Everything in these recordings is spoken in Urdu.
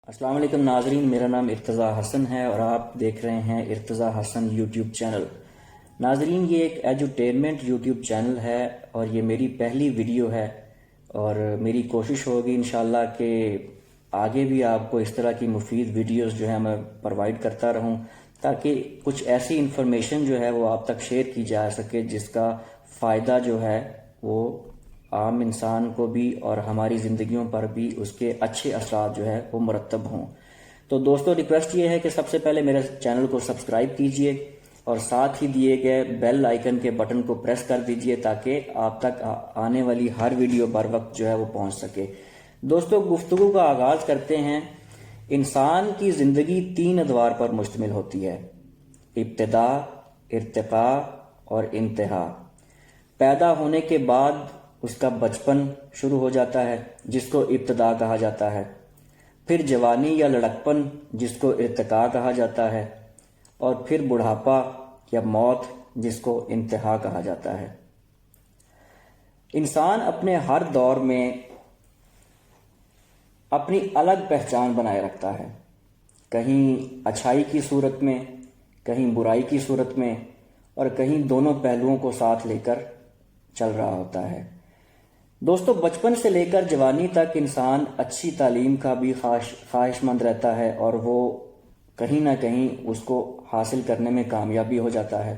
السلام علیکم ناظرین، میرا نام ارتضیٰ حسن ہے اور آپ دیکھ رہے ہیں ارتضیٰ حسن یوٹیوب چینل۔ ناظرین، یہ ایک ایجوٹینمنٹ یوٹیوب چینل ہے اور یہ میری پہلی ویڈیو ہے اور میری کوشش ہوگی انشاءاللہ کہ آگے بھی آپ کو اس طرح کی مفید ویڈیوز جو ہے میں پرووائڈ کرتا رہوں تاکہ کچھ ایسی انفارمیشن جو ہے وہ آپ تک شیئر کی جا سکے جس کا فائدہ جو ہے وہ عام انسان کو بھی اور ہماری زندگیوں پر بھی اس کے اچھے اثرات جو ہے وہ مرتب ہوں۔ تو دوستو، ریکویسٹ یہ ہے کہ سب سے پہلے میرے چینل کو سبسکرائب کیجئے اور ساتھ ہی دیے گئے بیل آئیکن کے بٹن کو پریس کر دیجئے تاکہ آپ تک آنے والی ہر ویڈیو بر وقت جو ہے وہ پہنچ سکے۔ دوستو، گفتگو کا آغاز کرتے ہیں۔ انسان کی زندگی 3 ادوار پر مشتمل ہوتی ہے: ابتدا، ارتقاء اور انتہا۔ پیدا ہونے کے بعد اس کا بچپن شروع ہو جاتا ہے جس کو ابتدا کہا جاتا ہے، پھر جوانی یا لڑکپن جس کو ارتقاء کہا جاتا ہے، اور پھر بڑھاپا یا موت جس کو انتہا کہا جاتا ہے۔ انسان اپنے ہر دور میں اپنی الگ پہچان بنائے رکھتا ہے، کہیں اچھائی کی صورت میں، کہیں برائی کی صورت میں، اور کہیں دونوں پہلوؤں کو ساتھ لے کر چل رہا ہوتا ہے۔ دوستو، بچپن سے لے کر جوانی تک انسان اچھی تعلیم کا بھی خواہش مند رہتا ہے اور وہ کہیں نہ کہیں اس کو حاصل کرنے میں کامیابی ہو جاتا ہے۔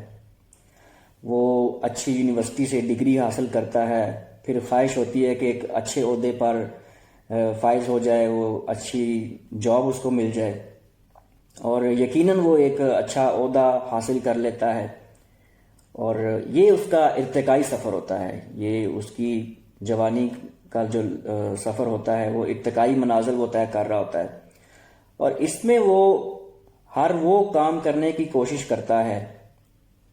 وہ اچھی یونیورسٹی سے ڈگری حاصل کرتا ہے، پھر خواہش ہوتی ہے کہ ایک اچھے عہدے پر فائز ہو جائے، وہ اچھی جاب اس کو مل جائے، اور یقیناً وہ ایک اچھا عہدہ حاصل کر لیتا ہے، اور یہ اس کا ارتقائی سفر ہوتا ہے۔ یہ اس کی جوانی کا جو سفر ہوتا ہے وہ ارتقائی منازل وہ طے کر رہا ہوتا ہے، اور اس میں وہ ہر وہ کام کرنے کی کوشش کرتا ہے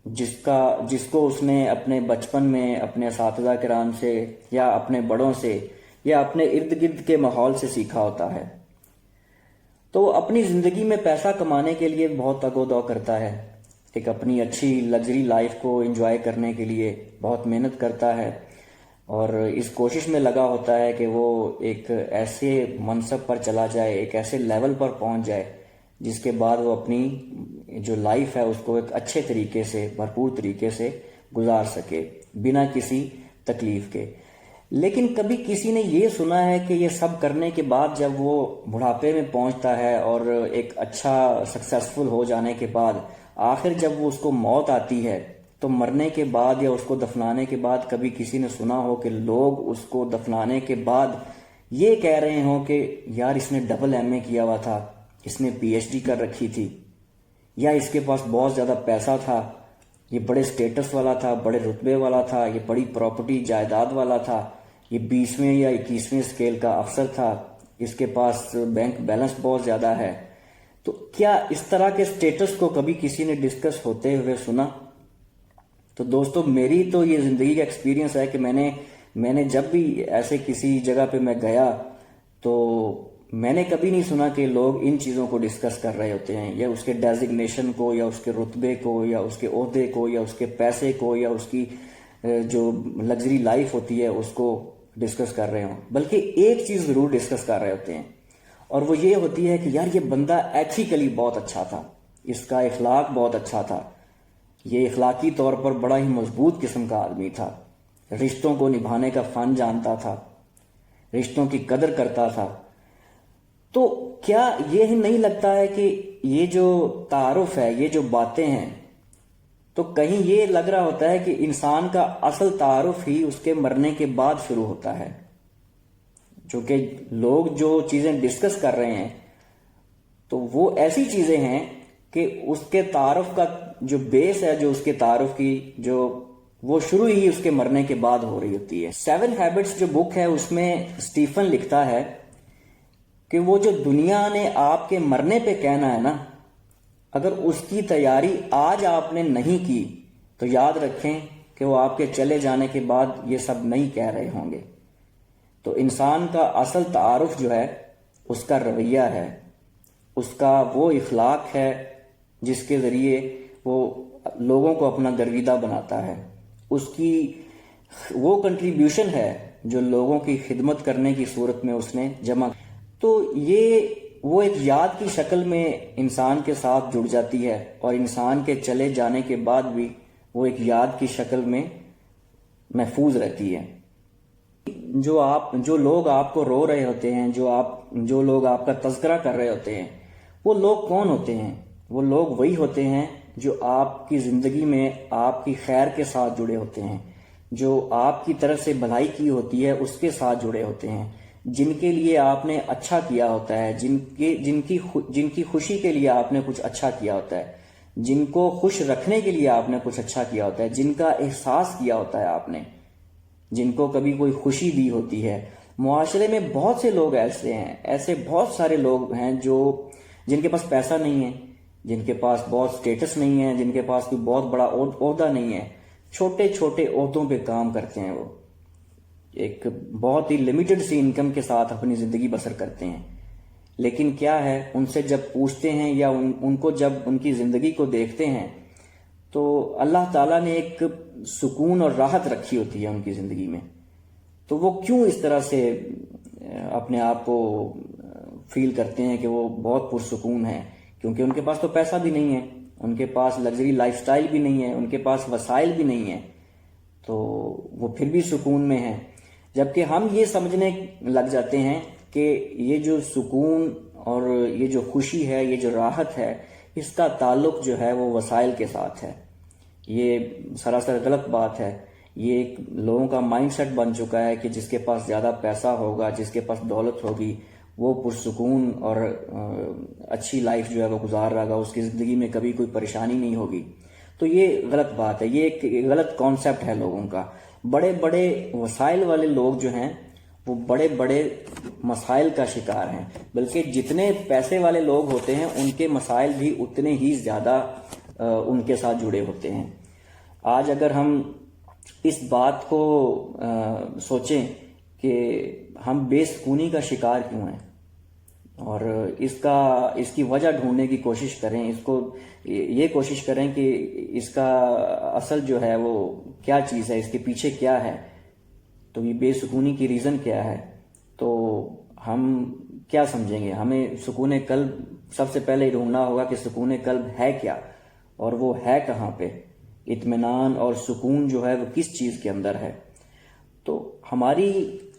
جس کو اس نے اپنے بچپن میں اپنے اساتذہ کرام سے یا اپنے بڑوں سے یا اپنے ارد گرد کے ماحول سے سیکھا ہوتا ہے۔ تو وہ اپنی زندگی میں پیسہ کمانے کے لیے بہت تگ و دو کرتا ہے، ایک اپنی اچھی لگژری لائف کو انجوائے کرنے کے لیے بہت محنت کرتا ہے، اور اس کوشش میں لگا ہوتا ہے کہ وہ ایک ایسے منصب پر چلا جائے، ایک ایسے لیول پر پہنچ جائے جس کے بعد وہ اپنی جو لائف ہے اس کو ایک اچھے طریقے سے، بھرپور طریقے سے گزار سکے بنا کسی تکلیف کے۔ لیکن کبھی کسی نے یہ سنا ہے کہ یہ سب کرنے کے بعد جب وہ بڑھاپے میں پہنچتا ہے اور ایک اچھا سکسیسفل ہو جانے کے بعد آخر جب وہ اس کو موت آتی ہے تو مرنے کے بعد یا اس کو دفنانے کے بعد کبھی کسی نے سنا ہو کہ لوگ اس کو دفنانے کے بعد یہ کہہ رہے ہوں کہ یار اس نے ڈبل ایم اے کیا ہوا تھا، اس نے پی ایچ ڈی کر رکھی تھی، یا اس کے پاس بہت زیادہ پیسہ تھا، یہ بڑے سٹیٹس والا تھا، بڑے رتبے والا تھا، یہ بڑی پراپرٹی جائیداد والا تھا، یہ 20ویں یا 21ویں اسکیل کا افسر تھا، اس کے پاس بینک بیلنس بہت زیادہ ہے۔ تو کیا اس طرح کے سٹیٹس کو کبھی کسی نے ڈسکس ہوتے ہوئے سنا؟ تو دوستو، میری تو یہ زندگی کا ایکسپیرینس ہے کہ میں نے جب بھی ایسے کسی جگہ پہ میں گیا تو میں نے کبھی نہیں سنا کہ لوگ ان چیزوں کو ڈسکس کر رہے ہوتے ہیں، یا اس کے ڈیزگنیشن کو، یا اس کے رتبے کو، یا اس کے عہدے کو، یا اس کے پیسے کو، یا اس کی جو لگژری لائف ہوتی ہے اس کو ڈسکس کر رہے ہوں، بلکہ ایک چیز ضرور ڈسکس کر رہے ہوتے ہیں، اور وہ یہ ہوتی ہے کہ یار یہ بندہ ایتھیکلی بہت اچھا تھا، اس کا اخلاق بہت اچھا تھا، یہ اخلاقی طور پر بڑا ہی مضبوط قسم کا آدمی تھا، رشتوں کو نبھانے کا فن جانتا تھا، رشتوں کی قدر کرتا تھا۔ تو کیا یہ نہیں لگتا ہے کہ یہ جو تعارف ہے، یہ جو باتیں ہیں، تو کہیں یہ لگ رہا ہوتا ہے کہ انسان کا اصل تعارف ہی اس کے مرنے کے بعد شروع ہوتا ہے؟ جو کہ لوگ جو چیزیں ڈسکس کر رہے ہیں تو وہ ایسی چیزیں ہیں کہ اس کے تعارف کا جو بیس ہے، جو اس کے تعارف کی جو وہ شروع ہی اس کے مرنے کے بعد ہو رہی ہوتی ہے۔ 7 ہیبٹس جو بک ہے اس میں سٹیفن لکھتا ہے کہ وہ جو دنیا نے آپ کے مرنے پہ کہنا ہے نا، اگر اس کی تیاری آج آپ نے نہیں کی تو یاد رکھیں کہ وہ آپ کے چلے جانے کے بعد یہ سب نہیں کہہ رہے ہوں گے۔ تو انسان کا اصل تعارف جو ہے اس کا رویہ ہے، اس کا وہ اخلاق ہے جس کے ذریعے وہ لوگوں کو اپنا گرویدہ بناتا ہے، اس کی وہ کنٹریبیوشن ہے جو لوگوں کی خدمت کرنے کی صورت میں اس نے جمع۔ تو یہ وہ ایک یاد کی شکل میں انسان کے ساتھ جڑ جاتی ہے، اور انسان کے چلے جانے کے بعد بھی وہ ایک یاد کی شکل میں محفوظ رہتی ہے۔ جو لوگ آپ کو رو رہے ہوتے ہیں، جو لوگ آپ کا تذکرہ کر رہے ہوتے ہیں، وہ لوگ کون ہوتے ہیں؟ وہ لوگ وہی ہوتے ہیں جو آپ کی زندگی میں آپ کی خیر کے ساتھ جڑے ہوتے ہیں، جو آپ کی طرف سے بھلائی کی ہوتی ہے اس کے ساتھ جڑے ہوتے ہیں، جن کے لیے آپ نے اچھا کیا ہوتا ہے، جن کی خوشی کے لیے آپ نے کچھ اچھا کیا ہوتا ہے، جن کو خوش رکھنے کے لیے آپ نے کچھ اچھا کیا ہوتا ہے، جن کا احساس کیا ہوتا ہے آپ نے، جن کو کبھی کوئی خوشی دی ہوتی ہے۔ معاشرے میں بہت سے لوگ ایسے بہت سارے لوگ ہیں جن کے پاس پیسہ نہیں ہے، جن کے پاس بہت سٹیٹس نہیں ہے، جن کے پاس کوئی بہت بڑا عہدہ نہیں ہے، چھوٹے چھوٹے عہدوں پہ کام کرتے ہیں، وہ ایک بہت ہی لمیٹڈ سی انکم کے ساتھ اپنی زندگی بسر کرتے ہیں۔ لیکن کیا ہے، ان سے جب پوچھتے ہیں یا ان کو جب ان کی زندگی کو دیکھتے ہیں تو اللہ تعالیٰ نے ایک سکون اور راحت رکھی ہوتی ہے ان کی زندگی میں، تو وہ کیوں اس طرح سے اپنے آپ کو فیل کرتے ہیں کہ وہ بہت پرسکون ہیں؟ کیونکہ ان کے پاس تو پیسہ بھی نہیں ہے، ان کے پاس لگژری لائف سٹائل بھی نہیں ہے، ان کے پاس وسائل بھی نہیں ہیں، تو وہ پھر بھی سکون میں ہیں۔ جبکہ ہم یہ سمجھنے لگ جاتے ہیں کہ یہ جو سکون اور یہ جو خوشی ہے، یہ جو راحت ہے، اس کا تعلق جو ہے وہ وسائل کے ساتھ ہے۔ یہ سراسر غلط بات ہے۔ یہ ایک لوگوں کا مائنڈ سیٹ بن چکا ہے کہ جس کے پاس زیادہ پیسہ ہوگا، جس کے پاس دولت ہوگی، وہ پرسکون اور اچھی لائف جو ہے وہ گزار رہا گا، اس کی زندگی میں کبھی کوئی پریشانی نہیں ہوگی۔ تو یہ غلط بات ہے، یہ ایک غلط کانسیپٹ ہے لوگوں کا۔ بڑے بڑے وسائل والے لوگ جو ہیں وہ بڑے بڑے مسائل کا شکار ہیں، بلکہ جتنے پیسے والے لوگ ہوتے ہیں ان کے مسائل بھی اتنے ہی زیادہ ان کے ساتھ جڑے ہوتے ہیں۔ آج اگر ہم اس بات کو سوچیں کہ ہم بے سکونی کا شکار کیوں ہیں اور اس کی وجہ ڈھونڈنے کی کوشش کریں، یہ کوشش کریں کہ اس کا اصل جو ہے وہ کیا چیز ہے، اس کے پیچھے کیا ہے، تو یہ بے سکونی کی ریزن کیا ہے، تو ہم کیا سمجھیں گے؟ ہمیں سکون قلب سب سے پہلے ڈھونڈنا ہوگا کہ سکون قلب ہے کیا، اور وہ ہے کہاں پہ، اطمینان اور سکون جو ہے وہ کس چیز کے اندر ہے۔ تو ہماری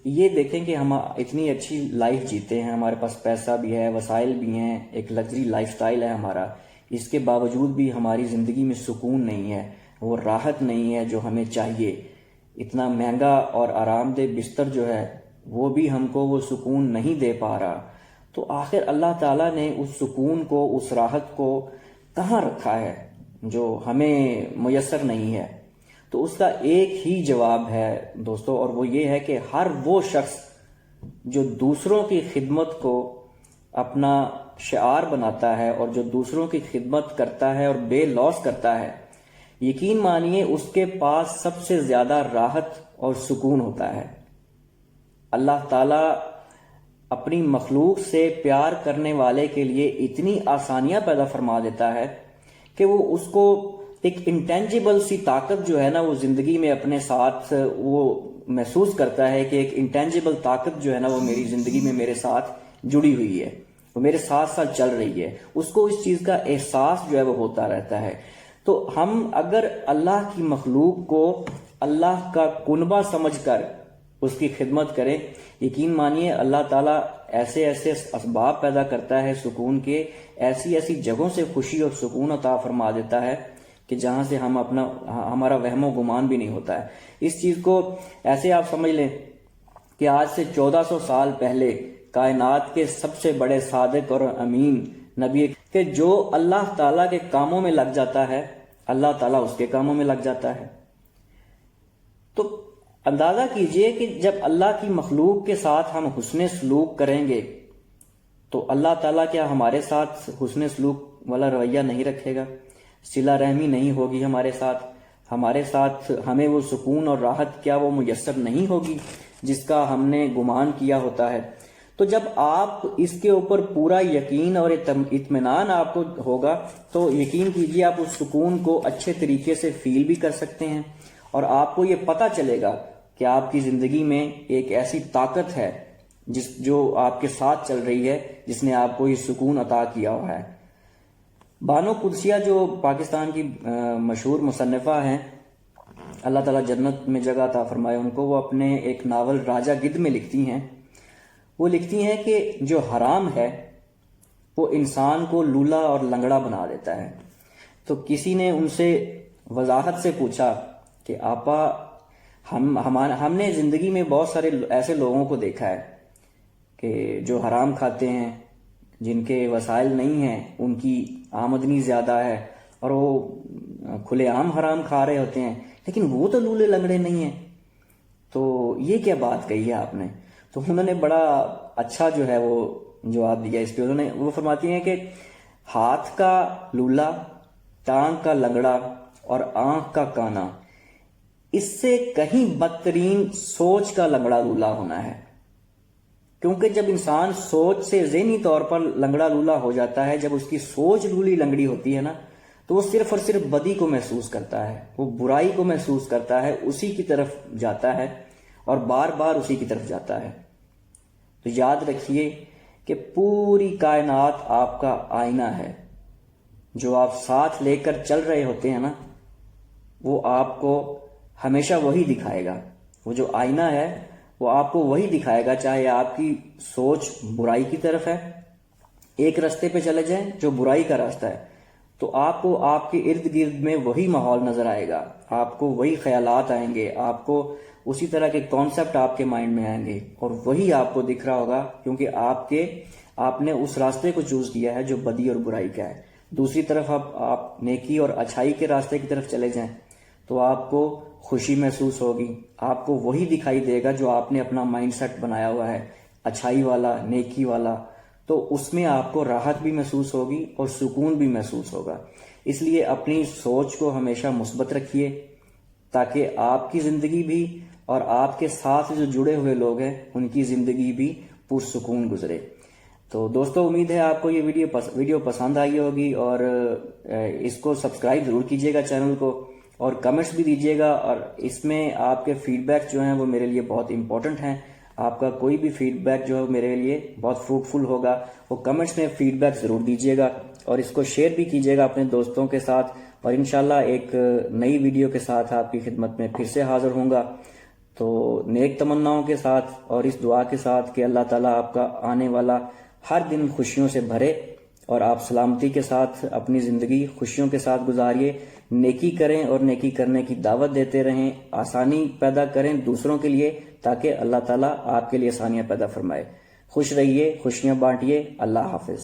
یہ دیکھیں کہ ہم اتنی اچھی لائف جیتے ہیں، ہمارے پاس پیسہ بھی ہے، وسائل بھی ہیں، ایک لگژری لائف سٹائل ہے ہمارا، اس کے باوجود بھی ہماری زندگی میں سکون نہیں ہے، وہ راحت نہیں ہے جو ہمیں چاہیے۔ اتنا مہنگا اور آرام دہ بستر جو ہے وہ بھی ہم کو وہ سکون نہیں دے پا رہا، تو آخر اللہ تعالیٰ نے اس سکون کو، اس راحت کو کہاں رکھا ہے جو ہمیں میسر نہیں ہے؟ تو اس کا ایک ہی جواب ہے دوستو، اور وہ یہ ہے کہ ہر وہ شخص جو دوسروں کی خدمت کو اپنا شعار بناتا ہے اور جو دوسروں کی خدمت کرتا ہے اور بے لوث کرتا ہے، یقین مانیے اس کے پاس سب سے زیادہ راحت اور سکون ہوتا ہے۔ اللہ تعالیٰ اپنی مخلوق سے پیار کرنے والے کے لیے اتنی آسانیاں پیدا فرما دیتا ہے کہ وہ اس کو ایک انٹینجیبل سی طاقت جو ہے نا وہ زندگی میں اپنے ساتھ وہ محسوس کرتا ہے کہ ایک انٹینجیبل طاقت جو ہے نا وہ میری زندگی میں میرے ساتھ جڑی ہوئی ہے، وہ میرے ساتھ ساتھ چل رہی ہے، اس کو اس چیز کا احساس جو ہے وہ ہوتا رہتا ہے۔ تو ہم اگر اللہ کی مخلوق کو اللہ کا کنبہ سمجھ کر اس کی خدمت کریں، یقین مانیے اللہ تعالیٰ ایسے ایسے اسباب پیدا کرتا ہے سکون کے، ایسی ایسی جگہوں سے خوشی اور سکون عطا فرما دیتا ہے کہ جہاں سے ہمارا وہم و گمان بھی نہیں ہوتا ہے۔ اس چیز کو ایسے آپ سمجھ لیں کہ آج سے 1400 سال پہلے کائنات کے سب سے بڑے صادق اور امین نبی کہ جو اللہ تعالیٰ کے کاموں میں لگ جاتا ہے، اللہ تعالیٰ اس کے کاموں میں لگ جاتا ہے۔ تو اندازہ کیجئے کہ جب اللہ کی مخلوق کے ساتھ ہم حسن سلوک کریں گے تو اللہ تعالیٰ کیا ہمارے ساتھ حسن سلوک والا رویہ نہیں رکھے گا؟ صلہ رحمی نہیں ہوگی ہمارے ساتھ ہمیں وہ سکون اور راحت کیا وہ میسر نہیں ہوگی جس کا ہم نے گمان کیا ہوتا ہے؟ تو جب آپ اس کے اوپر پورا یقین اور اطمینان آپ کو ہوگا تو یقین کیجئے آپ اس سکون کو اچھے طریقے سے فیل بھی کر سکتے ہیں، اور آپ کو یہ پتہ چلے گا کہ آپ کی زندگی میں ایک ایسی طاقت ہے جو آپ کے ساتھ چل رہی ہے، جس نے آپ کو یہ سکون عطا کیا ہوا ہے۔ بانو قدسیہ جو پاکستان کی مشہور مصنفہ ہیں، اللہ تعالیٰ جنت میں جگہ عطا فرمائے ان کو، وہ اپنے ایک ناول راجہ گدھ میں لکھتی ہیں، وہ لکھتی ہیں کہ جو حرام ہے وہ انسان کو لولا اور لنگڑا بنا دیتا ہے۔ تو کسی نے ان سے وضاحت سے پوچھا کہ آپا ہم نے زندگی میں بہت سارے ایسے لوگوں کو دیکھا ہے کہ جو حرام کھاتے ہیں، جن کے وسائل نہیں ہیں، ان کی آمدنی زیادہ ہے اور وہ کھلے عام حرام کھا رہے ہوتے ہیں، لیکن وہ تو لولے لنگڑے نہیں ہیں، تو یہ کیا بات کہی ہے آپ نے؟ تو انہوں نے بڑا اچھا جو ہے وہ جواب دیا اس پہ۔ وہ فرماتی ہیں کہ ہاتھ کا لولا، ٹانگ کا لنگڑا اور آنکھ کا کانا، اس سے کہیں بدترین سوچ کا لنگڑا لولا ہونا ہے، کیونکہ جب انسان سوچ سے ذہنی طور پر لنگڑا لولا ہو جاتا ہے، جب اس کی سوچ لولی لنگڑی ہوتی ہے نا، تو وہ صرف اور صرف بدی کو محسوس کرتا ہے، وہ برائی کو محسوس کرتا ہے، اسی کی طرف جاتا ہے اور بار بار اسی کی طرف جاتا ہے۔ تو یاد رکھیے کہ پوری کائنات آپ کا آئینہ ہے، جو آپ ساتھ لے کر چل رہے ہوتے ہیں نا، وہ آپ کو ہمیشہ وہی دکھائے گا۔ وہ جو آئینہ ہے وہ آپ کو وہی دکھائے گا، چاہے آپ کی سوچ برائی کی طرف ہے، ایک راستے پہ چلے جائیں جو برائی کا راستہ ہے، تو آپ کو آپ کے ارد گرد میں وہی ماحول نظر آئے گا، آپ کو وہی خیالات آئیں گے، آپ کو اسی طرح کے کانسیپٹ آپ کے مائنڈ میں آئیں گے، اور وہی آپ کو دکھ رہا ہوگا، کیونکہ آپ نے اس راستے کو چوز کیا ہے جو بدی اور برائی کا ہے۔ دوسری طرف آپ نیکی اور اچھائی کے راستے کی طرف چلے جائیں تو آپ کو خوشی محسوس ہوگی، آپ کو وہی دکھائی دے گا جو آپ نے اپنا مائنڈ سیٹ بنایا ہوا ہے، اچھائی والا، نیکی والا، تو اس میں آپ کو راحت بھی محسوس ہوگی اور سکون بھی محسوس ہوگا۔ اس لیے اپنی سوچ کو ہمیشہ مثبت رکھیے، تاکہ آپ کی زندگی بھی اور آپ کے ساتھ جو جڑے ہوئے لوگ ہیں ان کی زندگی بھی پرسکون گزرے۔ تو دوستو، امید ہے آپ کو یہ ویڈیو پسند آئی ہوگی، اور اس کو سبسکرائب ضرور کیجیے گا چینل کو، اور کمنٹس بھی دیجیے گا، اور اس میں آپ کے فیڈ بیک جو ہیں وہ میرے لیے بہت امپورٹنٹ ہیں۔ آپ کا کوئی بھی فیڈ بیک جو ہے میرے لیے بہت فروٹفل ہوگا، وہ کمنٹس میں فیڈ بیک ضرور دیجیے گا، اور اس کو شیئر بھی کیجیے گا اپنے دوستوں کے ساتھ، اور انشاءاللہ ایک نئی ویڈیو کے ساتھ آپ کی خدمت میں پھر سے حاضر ہوں گا۔ تو نیک تمناؤں کے ساتھ اور اس دعا کے ساتھ کہ اللہ تعالیٰ آپ کا آنے والا ہر دن خوشیوں سے بھرے، اور آپ سلامتی کے ساتھ اپنی زندگی خوشیوں کے ساتھ گزاریے، نیکی کریں اور نیکی کرنے کی دعوت دیتے رہیں، آسانی پیدا کریں دوسروں کے لیے، تاکہ اللہ تعالیٰ آپ کے لیے آسانیاں پیدا فرمائے۔ خوش رہیے، خوشیاں بانٹیے۔ اللہ حافظ۔